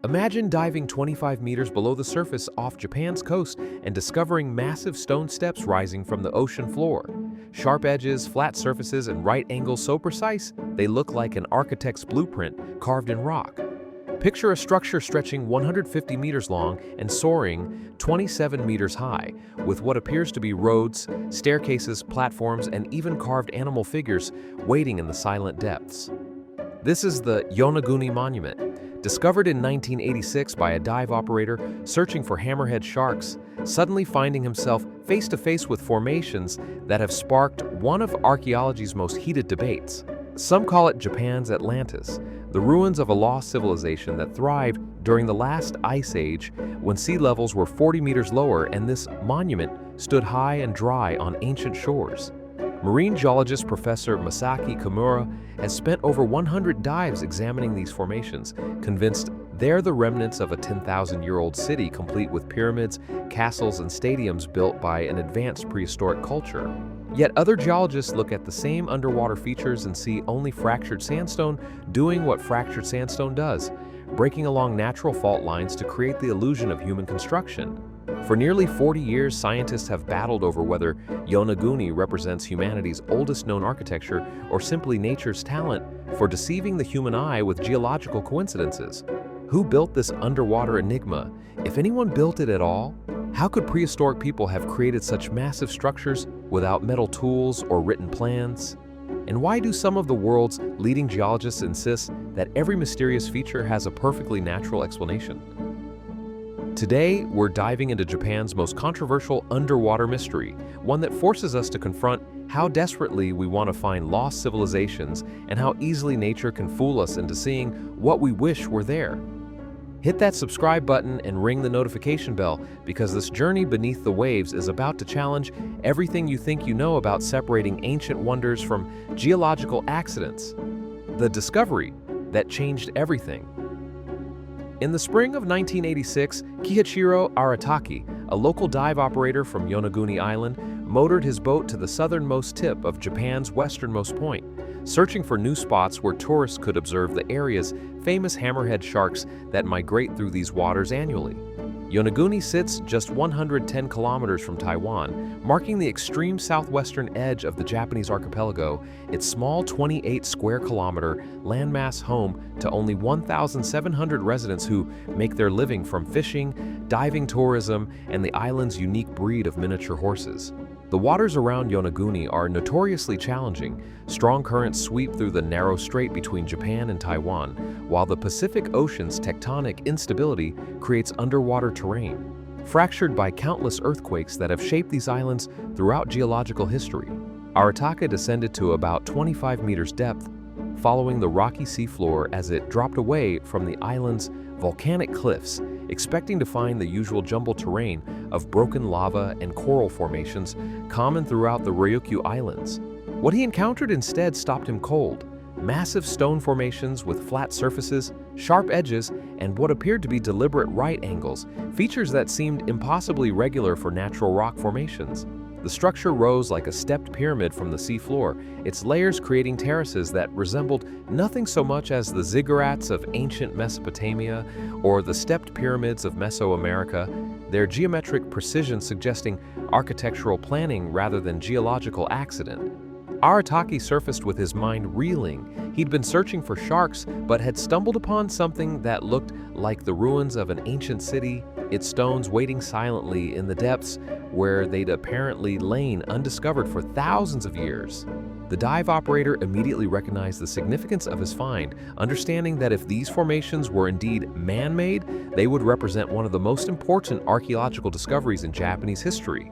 Imagine diving 25 meters below the surface off Japan's coast and discovering massive stone steps rising from the ocean floor. Sharp edges, flat surfaces, and right angles so precise, they look like an architect's blueprint carved in rock. Picture a structure stretching 150 meters long and soaring 27 meters high, with what appears to be roads, staircases, platforms, and even carved animal figures waiting in the silent depths. This is the Yonaguni Monument, discovered in 1986 by a dive operator searching for hammerhead sharks, suddenly finding himself face to face with formations that have sparked one of archaeology's most heated debates. Some call it Japan's Atlantis, the ruins of a lost civilization that thrived during the last ice age when sea levels were 40 meters lower and this monument stood high and dry on ancient shores. Marine geologist Professor Masaki Kamura has spent over 100 dives examining these formations, convinced they're the remnants of a 10,000-year-old city complete with pyramids, castles, and stadiums built by an advanced prehistoric culture. Yet other geologists look at the same underwater features and see only fractured sandstone doing what fractured sandstone does, breaking along natural fault lines to create the illusion of human construction. For nearly 40 years, scientists have battled over whether Yonaguni represents humanity's oldest known architecture or simply nature's talent for deceiving the human eye with geological coincidences. Who built this underwater enigma? If anyone built it at all, how could prehistoric people have created such massive structures without metal tools or written plans? And why do some of the world's leading geologists insist that every mysterious feature has a perfectly natural explanation? Today, we're diving into Japan's most controversial underwater mystery, one that forces us to confront how desperately we want to find lost civilizations and how easily nature can fool us into seeing what we wish were there. Hit that subscribe button and ring the notification bell because this journey beneath the waves is about to challenge everything you think you know about separating ancient wonders from geological accidents. The discovery that changed everything. In the spring of 1986, Kihachiro Arataki, a local dive operator from Yonaguni Island, motored his boat to the southernmost tip of Japan's westernmost point, searching for new spots where tourists could observe the area's famous hammerhead sharks that migrate through these waters annually. Yonaguni sits just 110 kilometers from Taiwan, marking the extreme southwestern edge of the Japanese archipelago, its small 28-square-kilometer landmass home to only 1,700 residents who make their living from fishing, diving tourism, and the island's unique breed of miniature horses. The waters around Yonaguni are notoriously challenging. Strong currents sweep through the narrow strait between Japan and Taiwan, while the Pacific Ocean's tectonic instability creates underwater terrain, fractured by countless earthquakes that have shaped these islands throughout geological history. Arataka descended to about 25 meters depth, following the rocky seafloor as it dropped away from the island's volcanic cliffs, expecting to find the usual jumbled terrain of broken lava and coral formations common throughout the Ryukyu Islands. What he encountered instead stopped him cold. Massive stone formations with flat surfaces, sharp edges, and what appeared to be deliberate right angles, features that seemed impossibly regular for natural rock formations. The structure rose like a stepped pyramid from the seafloor, its layers creating terraces that resembled nothing so much as the ziggurats of ancient Mesopotamia or the stepped pyramids of Mesoamerica, their geometric precision suggesting architectural planning rather than geological accident. Arataki surfaced with his mind reeling. He'd been searching for sharks, but had stumbled upon something that looked like the ruins of an ancient city, its stones waiting silently in the depths where they'd apparently lain undiscovered for thousands of years. The dive operator immediately recognized the significance of his find, understanding that if these formations were indeed man-made, they would represent one of the most important archaeological discoveries in Japanese history,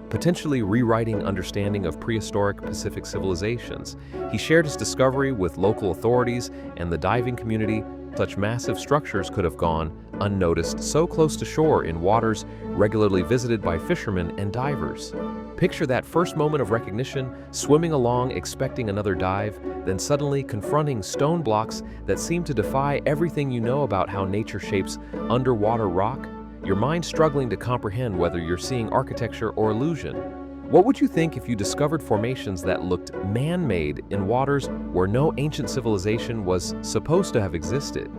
potentially rewriting understanding of prehistoric Pacific civilizations. He shared his discovery with local authorities and the diving community. Such massive structures could have gone unnoticed so close to shore in waters regularly visited by fishermen and divers. Picture that first moment of recognition, swimming along expecting another dive, then suddenly confronting stone blocks that seem to defy everything you know about how nature shapes underwater rock, your mind struggling to comprehend whether you're seeing architecture or illusion. What would you think if you discovered formations that looked man-made in waters where no ancient civilization was supposed to have existed?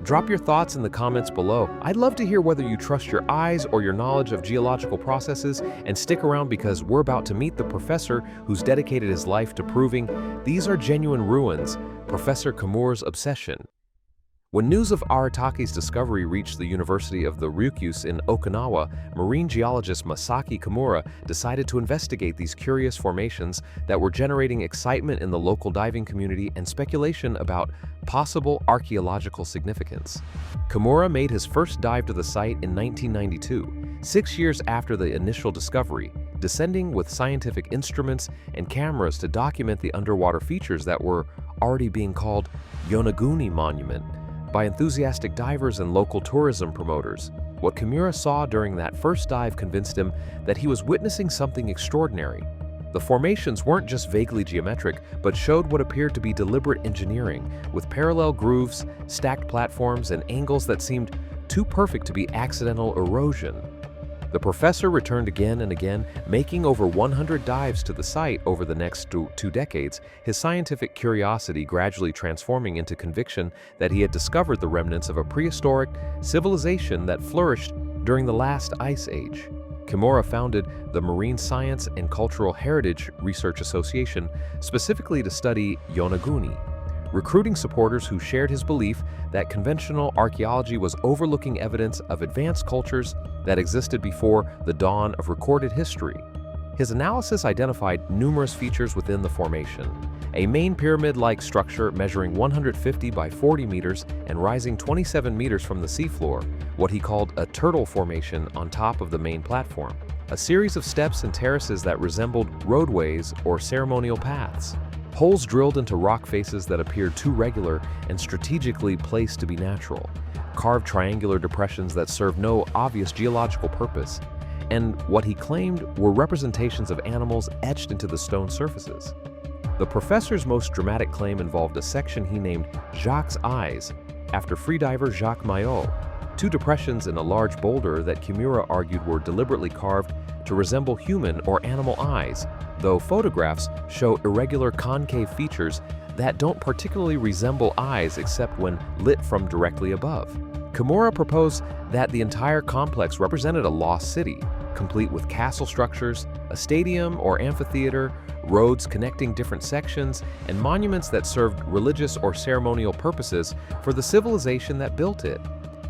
Drop your thoughts in the comments below. I'd love to hear whether you trust your eyes or your knowledge of geological processes, and stick around because we're about to meet the professor who's dedicated his life to proving these are genuine ruins, Professor Kamura's obsession. When news of Aratake's discovery reached the University of the Ryukyus in Okinawa, marine geologist Masaki Kamura decided to investigate these curious formations that were generating excitement in the local diving community and speculation about possible archaeological significance. Kamura made his first dive to the site in 1992, 6 years after the initial discovery, descending with scientific instruments and cameras to document the underwater features that were already being called Yonaguni Monument by enthusiastic divers and local tourism promoters. What Kamura saw during that first dive convinced him that he was witnessing something extraordinary. The formations weren't just vaguely geometric, but showed what appeared to be deliberate engineering, with parallel grooves, stacked platforms, and angles that seemed too perfect to be accidental erosion. The professor returned again and again, making over 100 dives to the site over the next two decades, his scientific curiosity gradually transforming into conviction that he had discovered the remnants of a prehistoric civilization that flourished during the last ice age. Kamura founded the Marine Science and Cultural Heritage Research Association specifically to study Yonaguni, recruiting supporters who shared his belief that conventional archaeology was overlooking evidence of advanced cultures that existed before the dawn of recorded history. His analysis identified numerous features within the formation: a main pyramid-like structure measuring 150 by 40 meters and rising 27 meters from the seafloor, what he called a turtle formation on top of the main platform, a series of steps and terraces that resembled roadways or ceremonial paths, holes drilled into rock faces that appeared too regular and strategically placed to be natural, carved triangular depressions that served no obvious geological purpose, and what he claimed were representations of animals etched into the stone surfaces. The professor's most dramatic claim involved a section he named Jacques' Eyes, after freediver Jacques Maillot, two depressions in a large boulder that Kamura argued were deliberately carved to resemble human or animal eyes, though photographs show irregular concave features that don't particularly resemble eyes except when lit from directly above. Kamura proposed that the entire complex represented a lost city, complete with castle structures, a stadium or amphitheater, roads connecting different sections, and monuments that served religious or ceremonial purposes for the civilization that built it.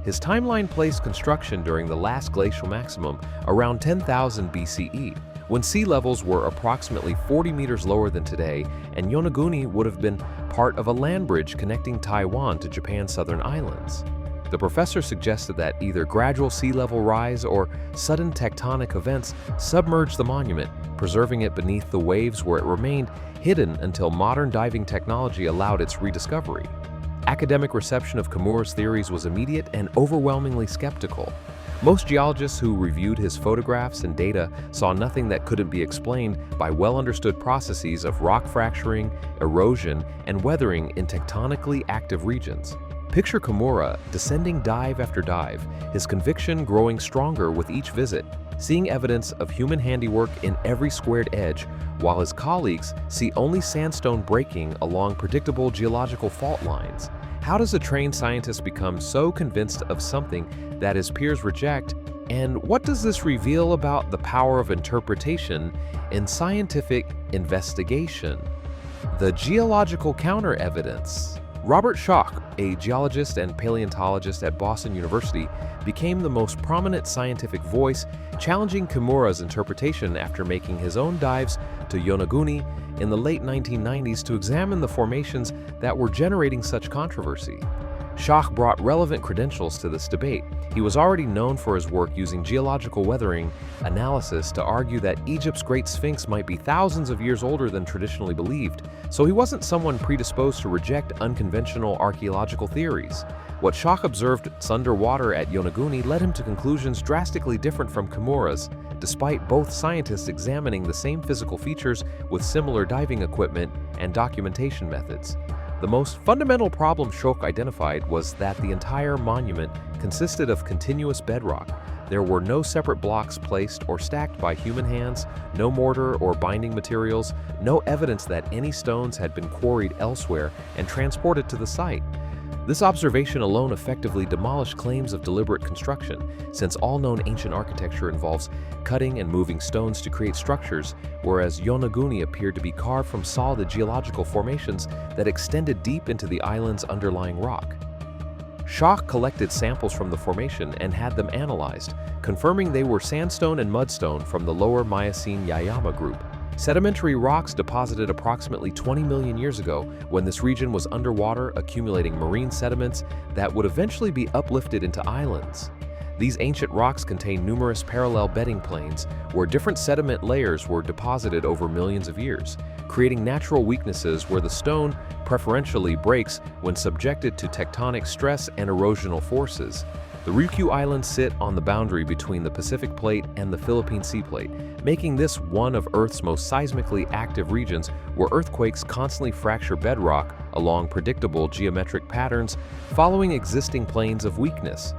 His timeline placed construction during the last glacial maximum around 10,000 BCE, when sea levels were approximately 40 meters lower than today, and Yonaguni would have been part of a land bridge connecting Taiwan to Japan's southern islands. The professor suggested that either gradual sea level rise or sudden tectonic events submerged the monument, preserving it beneath the waves where it remained hidden until modern diving technology allowed its rediscovery. Academic reception of Kamura's theories was immediate and overwhelmingly skeptical. Most geologists who reviewed his photographs and data saw nothing that couldn't be explained by well-understood processes of rock fracturing, erosion, and weathering in tectonically active regions. Picture Kamura descending dive after dive, his conviction growing stronger with each visit, seeing evidence of human handiwork in every squared edge, while his colleagues see only sandstone breaking along predictable geological fault lines. How does a trained scientist become so convinced of something that his peers reject? And what does this reveal about the power of interpretation in scientific investigation? The geological counter-evidence. Robert Schoch, a geologist and paleontologist at Boston University, became the most prominent scientific voice challenging Kamura's interpretation after making his own dives to Yonaguni in the late 1990s to examine the formations that were generating such controversy. Schoch brought relevant credentials to this debate. He was already known for his work using geological weathering analysis to argue that Egypt's Great Sphinx might be thousands of years older than traditionally believed, so he wasn't someone predisposed to reject unconventional archaeological theories. What Schoch observed underwater at Yonaguni led him to conclusions drastically different from Kamura's, despite both scientists examining the same physical features with similar diving equipment and documentation methods. The most fundamental problem Schoch identified was that the entire monument consisted of continuous bedrock. There were no separate blocks placed or stacked by human hands, no mortar or binding materials, no evidence that any stones had been quarried elsewhere and transported to the site. This observation alone effectively demolished claims of deliberate construction, since all known ancient architecture involves cutting and moving stones to create structures, whereas Yonaguni appeared to be carved from solid geological formations that extended deep into the island's underlying rock. Schoch collected samples from the formation and had them analyzed, confirming they were sandstone and mudstone from the lower Miocene Yayama group. Sedimentary rocks deposited approximately 20 million years ago when this region was underwater, accumulating marine sediments that would eventually be uplifted into islands. These ancient rocks contain numerous parallel bedding planes where different sediment layers were deposited over millions of years, creating natural weaknesses where the stone preferentially breaks when subjected to tectonic stress and erosional forces. The Ryukyu Islands sit on the boundary between the Pacific Plate and the Philippine Sea Plate, making this one of Earth's most seismically active regions where earthquakes constantly fracture bedrock along predictable geometric patterns following existing planes of weakness.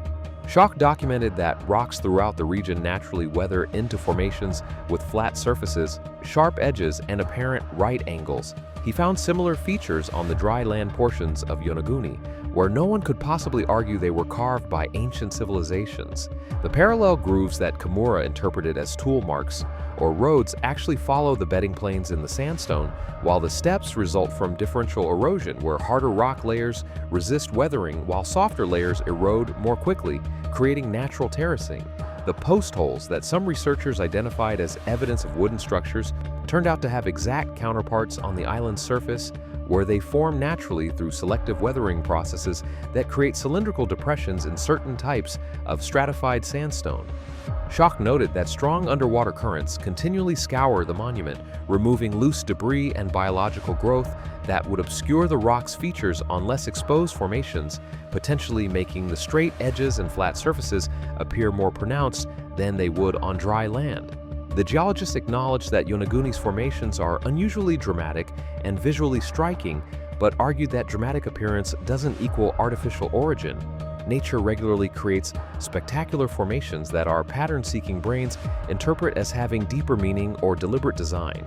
Schoch documented that rocks throughout the region naturally weather into formations with flat surfaces, sharp edges, and apparent right angles. He found similar features on the dry land portions of Yonaguni, where no one could possibly argue they were carved by ancient civilizations. The parallel grooves that Kamura interpreted as tool marks or roads actually follow the bedding planes in the sandstone, while the steps result from differential erosion where harder rock layers resist weathering while softer layers erode more quickly, creating natural terracing. The post holes that some researchers identified as evidence of wooden structures turned out to have exact counterparts on the island's surface, where they form naturally through selective weathering processes that create cylindrical depressions in certain types of stratified sandstone. Schoch noted that strong underwater currents continually scour the monument, removing loose debris and biological growth that would obscure the rock's features on less exposed formations, potentially making the straight edges and flat surfaces appear more pronounced than they would on dry land. The geologists acknowledged that Yonaguni's formations are unusually dramatic and visually striking, but argued that dramatic appearance doesn't equal artificial origin. Nature regularly creates spectacular formations that our pattern-seeking brains interpret as having deeper meaning or deliberate design.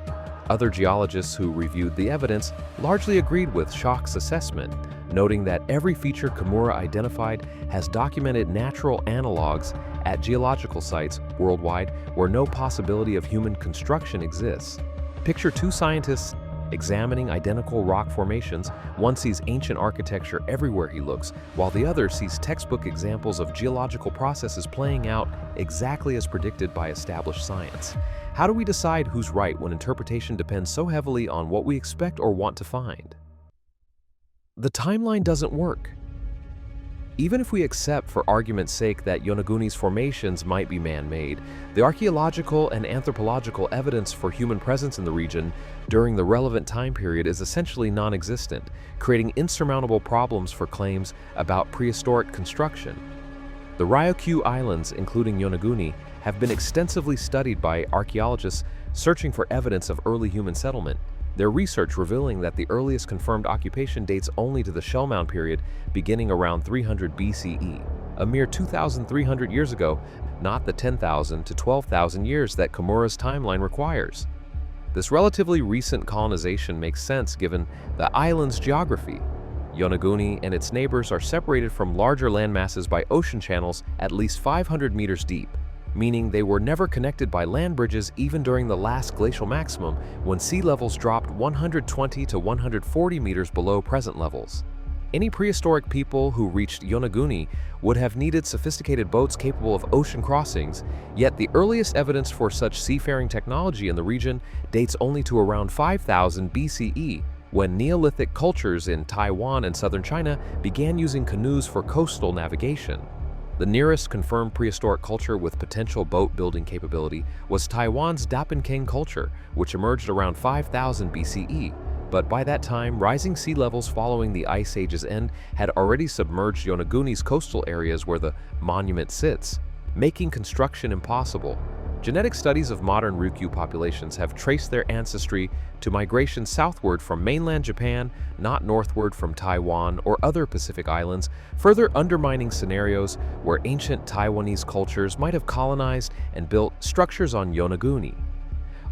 Other geologists who reviewed the evidence largely agreed with Schoch's assessment, noting that every feature Kamura identified has documented natural analogs at geological sites worldwide where no possibility of human construction exists. Picture two scientists examining identical rock formations. One sees ancient architecture everywhere he looks, while the other sees textbook examples of geological processes playing out exactly as predicted by established science. How do we decide who's right when interpretation depends so heavily on what we expect or want to find? The timeline doesn't work. Even if we accept for argument's sake that Yonaguni's formations might be man-made, the archaeological and anthropological evidence for human presence in the region during the relevant time period is essentially non-existent, creating insurmountable problems for claims about prehistoric construction. The Ryukyu Islands, including Yonaguni, have been extensively studied by archaeologists searching for evidence of early human settlement. Their research revealing that the earliest confirmed occupation dates only to the Shell Mound period beginning around 300 BCE, a mere 2,300 years ago, not the 10,000 to 12,000 years that Kamura's timeline requires. This relatively recent colonization makes sense given the island's geography. Yonaguni and its neighbors are separated from larger landmasses by ocean channels at least 500 meters deep, meaning they were never connected by land bridges even during the last glacial maximum when sea levels dropped 120 to 140 meters below present levels. Any prehistoric people who reached Yonaguni would have needed sophisticated boats capable of ocean crossings, yet the earliest evidence for such seafaring technology in the region dates only to around 5000 BCE, when Neolithic cultures in Taiwan and southern China began using canoes for coastal navigation. The nearest confirmed prehistoric culture with potential boat-building capability was Taiwan's Dapinkeng culture, which emerged around 5000 BCE. But by that time, rising sea levels following the Ice Age's end had already submerged Yonaguni's coastal areas where the monument sits, making construction impossible. Genetic studies of modern Ryukyu populations have traced their ancestry to migration southward from mainland Japan, not northward from Taiwan or other Pacific islands, further undermining scenarios where ancient Taiwanese cultures might have colonized and built structures on Yonaguni.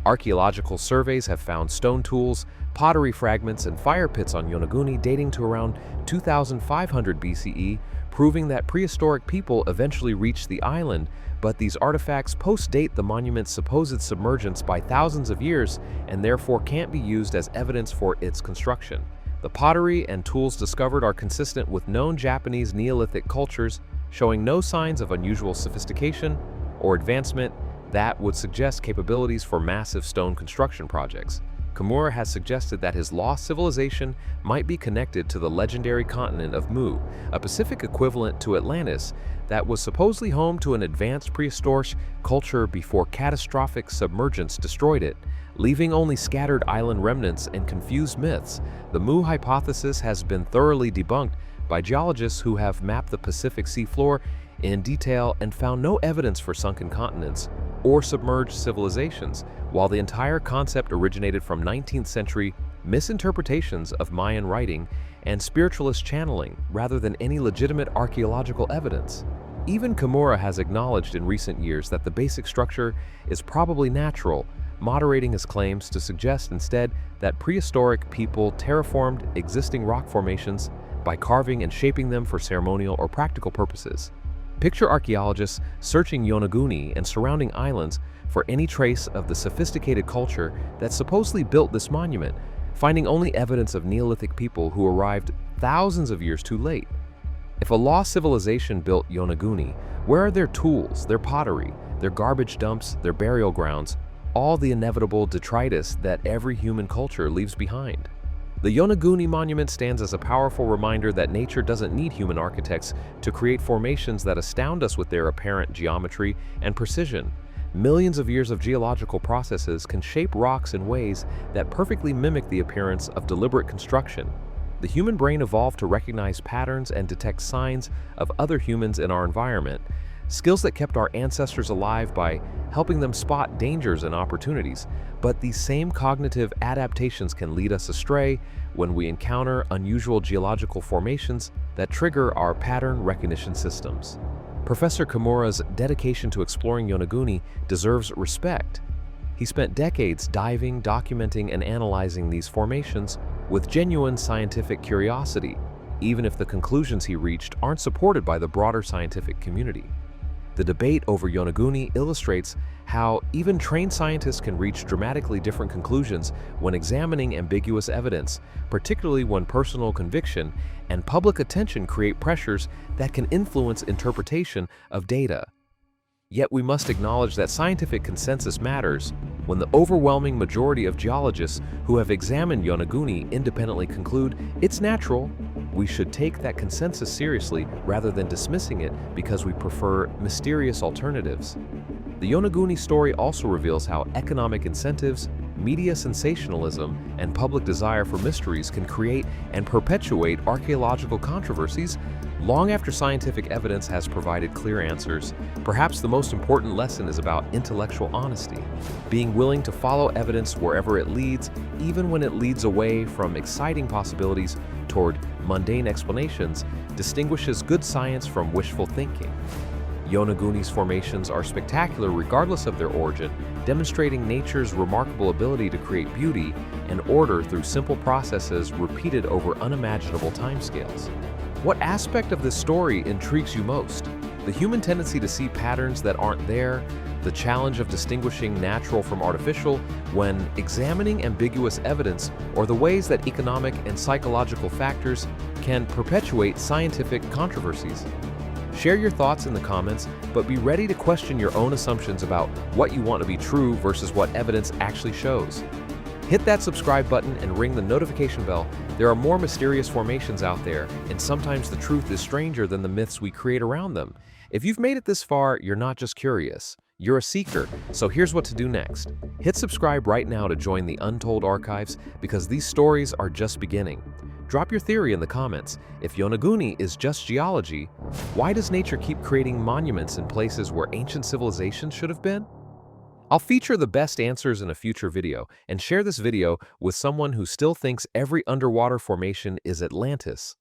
Archaeological surveys have found stone tools, pottery fragments, and fire pits on Yonaguni dating to around 2500 BCE, proving that prehistoric people eventually reached the island, but these artifacts post-date the monument's supposed submergence by thousands of years and therefore can't be used as evidence for its construction. The pottery and tools discovered are consistent with known Japanese Neolithic cultures, showing no signs of unusual sophistication or advancement that would suggest capabilities for massive stone construction projects. Kamura has suggested that his lost civilization might be connected to the legendary continent of Mu, a Pacific equivalent to Atlantis that was supposedly home to an advanced prehistoric culture before catastrophic submergence destroyed it, leaving only scattered island remnants and confused myths. The Mu hypothesis has been thoroughly debunked by geologists who have mapped the Pacific seafloor in detail and found no evidence for sunken continents or submerged civilizations, while the entire concept originated from 19th century misinterpretations of Mayan writing and spiritualist channeling rather than any legitimate archaeological evidence. Even Kamura has acknowledged in recent years that the basic structure is probably natural, moderating his claims to suggest instead that prehistoric people terraformed existing rock formations by carving and shaping them for ceremonial or practical purposes. Picture archaeologists searching Yonaguni and surrounding islands for any trace of the sophisticated culture that supposedly built this monument, finding only evidence of Neolithic people who arrived thousands of years too late. If a lost civilization built Yonaguni, where are their tools, their pottery, their garbage dumps, their burial grounds, all the inevitable detritus that every human culture leaves behind? The Yonaguni Monument stands as a powerful reminder that nature doesn't need human architects to create formations that astound us with their apparent geometry and precision. Millions of years of geological processes can shape rocks in ways that perfectly mimic the appearance of deliberate construction. The human brain evolved to recognize patterns and detect signs of other humans in our environment, skills that kept our ancestors alive by helping them spot dangers and opportunities. But these same cognitive adaptations can lead us astray when we encounter unusual geological formations that trigger our pattern recognition systems. Professor Kamura's dedication to exploring Yonaguni deserves respect. He spent decades diving, documenting, and analyzing these formations with genuine scientific curiosity, even if the conclusions he reached aren't supported by the broader scientific community. The debate over Yonaguni illustrates how even trained scientists can reach dramatically different conclusions when examining ambiguous evidence, particularly when personal conviction and public attention create pressures that can influence interpretation of data. Yet we must acknowledge that scientific consensus matters. When the overwhelming majority of geologists who have examined Yonaguni independently conclude it's natural, we should take that consensus seriously rather than dismissing it because we prefer mysterious alternatives. The Yonaguni story also reveals how economic incentives, media sensationalism, and public desire for mysteries can create and perpetuate archaeological controversies long after scientific evidence has provided clear answers. Perhaps the most important lesson is about intellectual honesty. Being willing to follow evidence wherever it leads, even when it leads away from exciting possibilities toward mundane explanations, distinguishes good science from wishful thinking. Yonaguni's formations are spectacular regardless of their origin, demonstrating nature's remarkable ability to create beauty and order through simple processes repeated over unimaginable timescales. What aspect of this story intrigues you most? The human tendency to see patterns that aren't there, the challenge of distinguishing natural from artificial when examining ambiguous evidence, or the ways that economic and psychological factors can perpetuate scientific controversies? Share your thoughts in the comments, but be ready to question your own assumptions about what you want to be true versus what evidence actually shows. Hit that subscribe button and ring the notification bell. There are more mysterious formations out there, and sometimes the truth is stranger than the myths we create around them. If you've made it this far, you're not just curious, you're a seeker. So here's what to do next. Hit subscribe right now to join the Untold Archives, because these stories are just beginning. Drop your theory in the comments. If Yonaguni is just geology, why does nature keep creating monuments in places where ancient civilizations should have been? I'll feature the best answers in a future video and share this video with someone who still thinks every underwater formation is Atlantis.